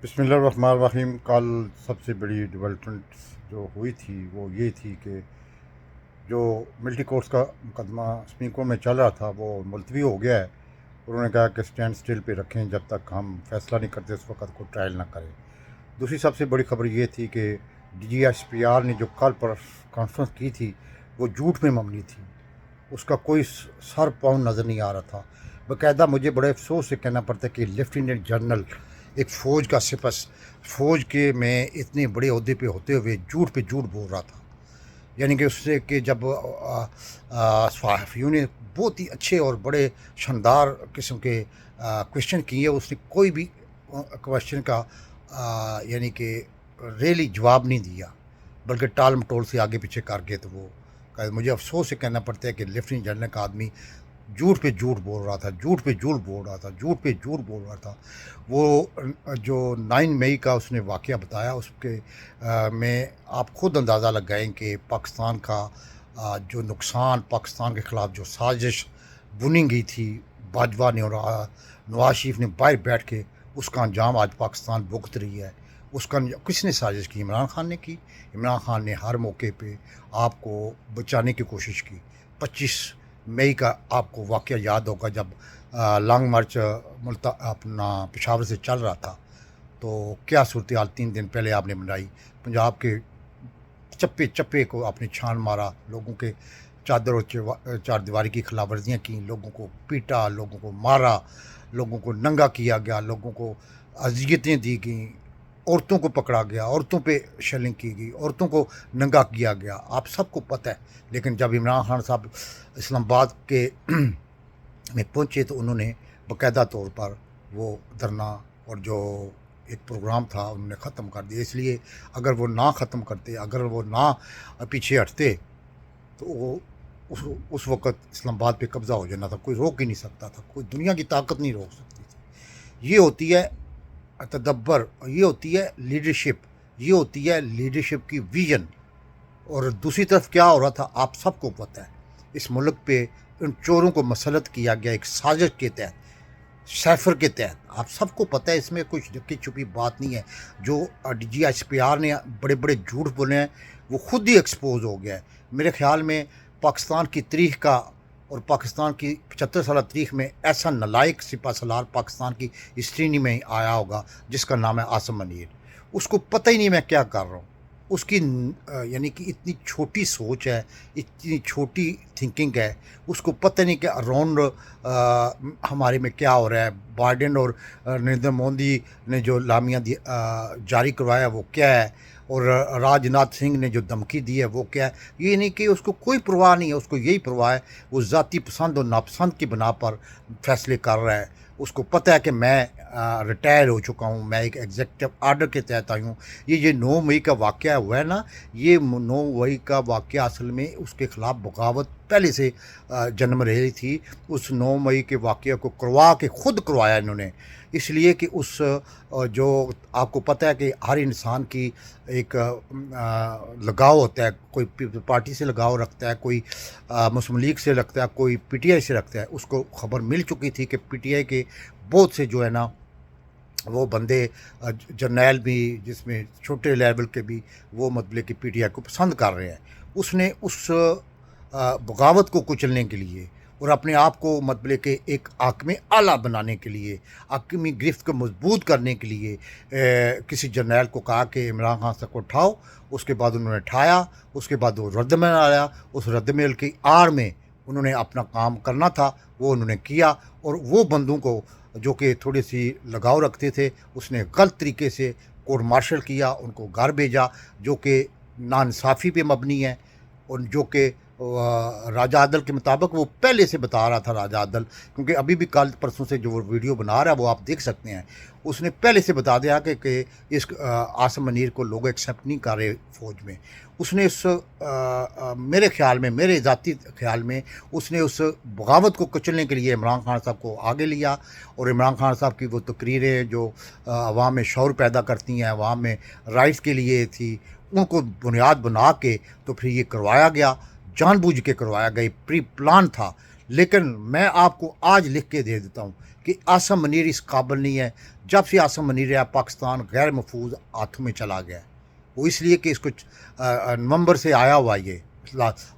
बिस्मिल्लाहिर्रहमानिर्रहीम। कल सबसे बड़ी डेवलपमेंट जो हुई थी वो ये थी कि जो मिलिट्री कोर्ट्स का मुकदमा सुप्रीम कोर्ट में चल रहा था वो मुलतवी हो गया है। उन्होंने कहा कि स्टैंड स्टिल पे रखें, जब तक हम फैसला नहीं करते उस वक्त को ट्रायल ना करें। दूसरी सबसे बड़ी खबर ये थी कि DGSPR ने जो कल पर कॉन्फ्रेंस की थी वो झूठ में मबनी थी, उसका कोई सर पाँव नज़र नहीं आ रहा था। बाकायदा मुझे बड़े अफसोस से कहना पड़ता है कि लेफ्टिनेंट जनरल, एक फ़ौज का सिपस, फ़ौज के में इतने बड़े अहदे पे होते हुए झूठ पे झूठ बोल रहा था। यानी कि उससे कि जब सहाफ़ियों ने बहुत ही अच्छे और बड़े शानदार किस्म के क्वेश्चन किए, उसने कोई भी क्वेश्चन का यानी कि रियली जवाब नहीं दिया, बल्कि टाल मटोल से आगे पीछे कर गए। तो वो मुझे अफसोस से कहना पड़ता है कि लेफ्टिनेंट जनरल का आदमी झूठ पे झूठ बोल रहा था, झूठ पे झूठ बोल रहा था, झूठ पे झूठ बोल रहा था। वो जो 9 मई का उसने वाक़या बताया, उसके में आप खुद अंदाज़ा लगाएं कि पाकिस्तान का जो नुकसान, पाकिस्तान के ख़िलाफ़ जो साजिश बुनी गई थी बाजवा ने और नवाज शरीफ ने बाहर बैठ के, उसका अंजाम आज पाकिस्तान भुगत रही है। उसका किसने साजिश की? इमरान खान ने की। इमरान खान ने हर मौके पे आपको बचाने की कोशिश की। 25 मई का आपको वाक़या याद होगा, जब लॉन्ग मार्च अपना पेशावर से चल रहा था, तो क्या सूरत हाल 3 दिन पहले आपने बनाई। पंजाब के चप्पे चप्पे को आपने छान मारा, लोगों के चादर और चार दीवारी की खिलाफ वर्जियाँ की, लोगों को पीटा, लोगों को मारा, लोगों को नंगा किया गया, लोगों को अजियतें दी गई, औरतों को पकड़ा गया, औरतों पे शेलिंग की गई, औरतों को नंगा किया गया, आप सबको पता है। लेकिन जब इमरान खान साहब इस्लामाबाद के में पहुँचे तो उन्होंने बाकायदा तौर पर वो धरना और जो एक प्रोग्राम था उन्होंने ख़त्म कर दिया। इसलिए अगर वो ना ख़त्म करते, अगर वो ना पीछे हटते, तो वो उस वक़्त इस्लामाबाद पे कब्ज़ा हो जाना था। कोई रोक ही नहीं सकता था, कोई दुनिया की ताकत नहीं रोक सकती थी। ये होती है तदब्बर, ये होती है लीडरशिप, ये होती है लीडरशिप की विजन। और दूसरी तरफ क्या हो रहा था आप सबको पता है। इस मुल्क पे उन चोरों को मसलत किया गया एक साजिश के तहत, सैफर के तहत। आप सबको पता है, इसमें कुछ ढकी छुपी बात नहीं है। जो DGSPR ने बड़े बड़े झूठ बोले हैं वो खुद ही एक्सपोज हो गया है। मेरे ख्याल में पाकिस्तान की तारीख का और पाकिस्तान की 75 साल तारीख में ऐसा नालायक सिपा सलार पाकिस्तान की हिस्ट्री में आया होगा जिसका नाम है आसिम मुनीर। उसको पता ही नहीं मैं क्या कर रहा हूँ। उसकी यानी कि इतनी छोटी सोच है, इतनी छोटी थिंकिंग है, उसको पता नहीं कि अराउंड हमारे में क्या हो रहा है। बाइडेन और नरेंद्र मोदी ने जो लामिया जारी करवाया वो क्या है, और राजनाथ सिंह ने जो धमकी दी है वो क्या है। ये नहीं कि उसको कोई परवाह नहीं है, उसको यही परवाह है, वो ज़ाती पसंद और नापसंद की बिना पर फैसले कर रहा है। उसको पता है कि मैं रिटायर हो चुका हूँ, मैं एक एग्जीक्यूटिव आर्डर के तहत आई हूँ। ये 9 मई का वाक़या हुआ है ना, ये 9 मई का वाक़या असल में उसके ख़िलाफ़ बगावत पहले से जन्म रही थी। उस 9 मई के वाक़े को करवा के खुद करवाया इन्होंने, इसलिए कि उस जो आपको पता है कि हर इंसान की एक लगाव होता है, कोई पार्टी से लगाव रखता है, कोई मुस्लिम लीग से रखता है, कोई PTI से रखता है। उसको खबर मिल चुकी थी कि PTI के बहुत से जो है ना वो बंदे, जर्नैल भी, जिसमें छोटे लेवल के भी, वो मतलब कि PTI को पसंद कर रहे हैं। उसने उस बगावत को कुचलने के लिए और अपने आप को मतलब कि एक हाकिम आला बनाने के लिए, हाकिमी गिरफ्त को मजबूत करने के लिए किसी जर्नैल को कहा कि इमरान खान साहब को उठाओ। उसके बाद उन्होंने उठाया, उसके बाद वो रद्दमल आया। उस रद्दमल की आड़ में उन्होंने अपना काम करना था वो उन्होंने किया, और वो बंदों को जो कि थोड़ी सी लगाव रखते थे उसने गलत तरीके से कोर्ट मार्शल किया, उनको घर भेजा, जो कि नाइंसाफ़ी पे मबनी है। और जो कि राजा आदल के मुताबिक वो पहले से बता रहा था, राजा आदल, क्योंकि अभी भी कल परसों से जो वो वीडियो बना रहा है वो आप देख सकते हैं। उसने पहले से बता दिया कि इस आसिम मुनीर को लोग एक्सेप्ट नहीं कर रहे फ़ौज में। उसने उस मेरे ख़्याल में, मेरे ज़ाती ख़्याल में, उसने उस बगावत को कुचलने के लिए इमरान खान साहब को आगे लिया। और इमरान खान साहब की वो तकरीरें जो अवाम में शऊर पैदा करती हैं, अवाम में राइट्स के लिए थी, उनको बुनियाद बना के तो फिर ये करवाया गया, जानबूझ के करवाया गया, प्री प्लान था। लेकिन मैं आपको आज लिख के दे देता हूँ کہ आसम मनीर इस काबिल नहीं है। जब से आसम मनीर है पाकिस्तान गैर महफूज हाथों में चला गया है। वो इसलिए कि इसको नवंबर से आया हुआ ये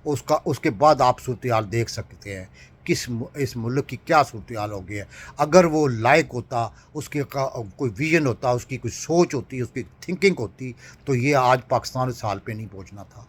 उसका, उसके बाद आप सूरत हाल देख सकते हैं इस मुल्क की क्या सूरत हाल हो गई है। अगर वो लायक होता, उसके कोई विजन होता, उसकी कोई सोच होती, उसकी थिंकिंग होती, तो ये आज पाकिस्तान इस हाल पे नहीं पहुंचना था।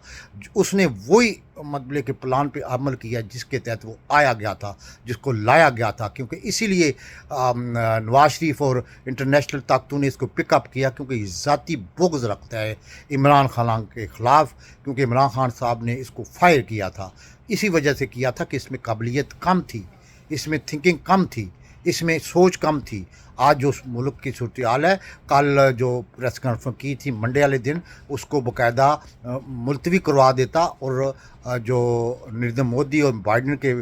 उसने वही मतलब के प्लान पे अमल किया जिसके तहत वो आया गया था, जिसको लाया गया था। क्योंकि इसीलिए नवाज शरीफ और इंटरनेशनल ताकतों ने इसको पिकअप किया, क्योंकि ज़ाती बुग़्ज़ रखता है इमरान खान के ख़िलाफ़। क्योंकि इमरान खान साहब ने इसको फायर किया था, इसी वजह से किया था कि इसमें काबिलियत कम थी, इसमें थिंकिंग कम थी, इसमें सोच कम थी। आज जो उस मुल्क की सूरत हाल है, कल जो प्रेस कॉन्फ्रेंस की थी मंडे वाले दिन, उसको बाकायदा मुलतवी करवा देता और जो नरेंद्र मोदी और बाइडन के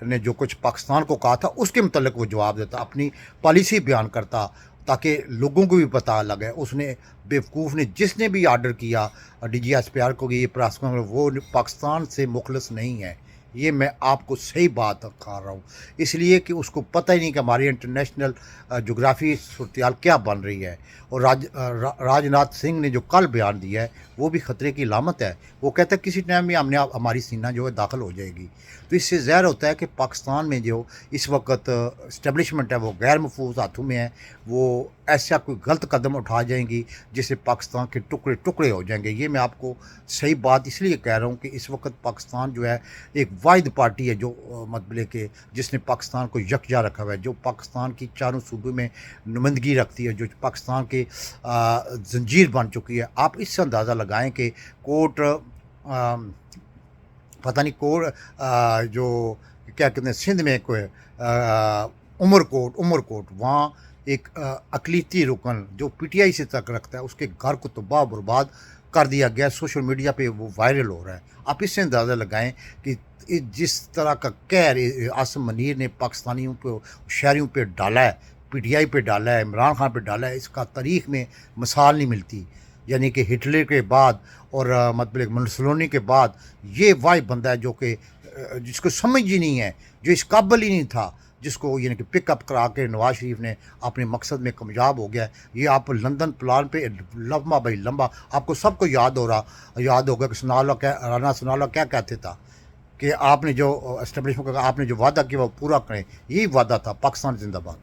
ने जो कुछ पाकिस्तान को कहा था उसके मतलब वो जवाब देता, अपनी पॉलिसी बयान करता, ताकि लोगों को भी पता लगे। उसने बेवकूफ़ ने जिसने भी आर्डर किया DGSPR को कि ये प्रेस कॉन्फ्रेंस, वो पाकिस्तान से मुखलस नहीं है। ये मैं आपको सही बात कह रहा हूँ, इसलिए कि उसको पता ही नहीं कि हमारी इंटरनेशनल जोग्राफी सूरत हाल क्या बन रही है। और राजनाथ सिंह ने जो कल बयान दिया है वो भी ख़तरे की लामत है। वो कहता है किसी टाइम में हमारी सीना जो है दाखिल हो जाएगी। तो इससे ज़ाहिर होता है कि पाकिस्तान में जो इस वक्त इस्टेब्लिशमेंट है वो गैर महफूज हाथों में है। वो ऐसा कोई गलत कदम उठा जाएंगी जिससे पाकिस्तान के टुकड़े टुकड़े हो जाएंगे। ये मैं आपको सही बात इसलिए कह रहा हूँ कि इस वक्त पाकिस्तान जो है एक वाहिद पार्टी है जो मतलब के जिसने पाकिस्तान को यकजा रखा हुआ है, जो पाकिस्तान की चारों सूबे में नुमाइंदगी रखती है, जो पाकिस्तान के जंजीर बन चुकी है। आप इससे अंदाज़ा लगाएं कि कोर्ट पता नहीं कोर्ट जो क्या कहते हैं सिंध में कोई उमरकोट वहाँ एक अकलीती रुकन जो PTI से तक रखता है, उसके घर को तबाह बर्बाद कर दिया गया। सोशल मीडिया पे वो वायरल हो रहा है। आप इससे अंदाज़ा लगाएं कि जिस तरह का कहर आसम मनीर ने पाकिस्तानियों पे, शहरियों पे डाला है, PTI पे डाला है, इमरान खान पे डाला है, इसका तारीख़ में मिसाल नहीं मिलती। यानी कि हिटलर के बाद और मतलब मुसोलिनी के बाद ये वाही बंदा है जो कि जिसको समझ ही नहीं है, जो इस काबिल ही नहीं था, जिसको यानी कि पिकअप करा के नवाज शरीफ ने अपने मकसद में कामयाब हो गया। ये आप लंदन प्लान पे लम्बा भाई लंबा, आपको सबको याद होगा कि राना सुनाला क्या कहते था कि आपने जो एस्टेब्लिशमेंट का आपने जो वादा किया वो पूरा करें। यही वादा था। पाकिस्तान जिंदाबाद।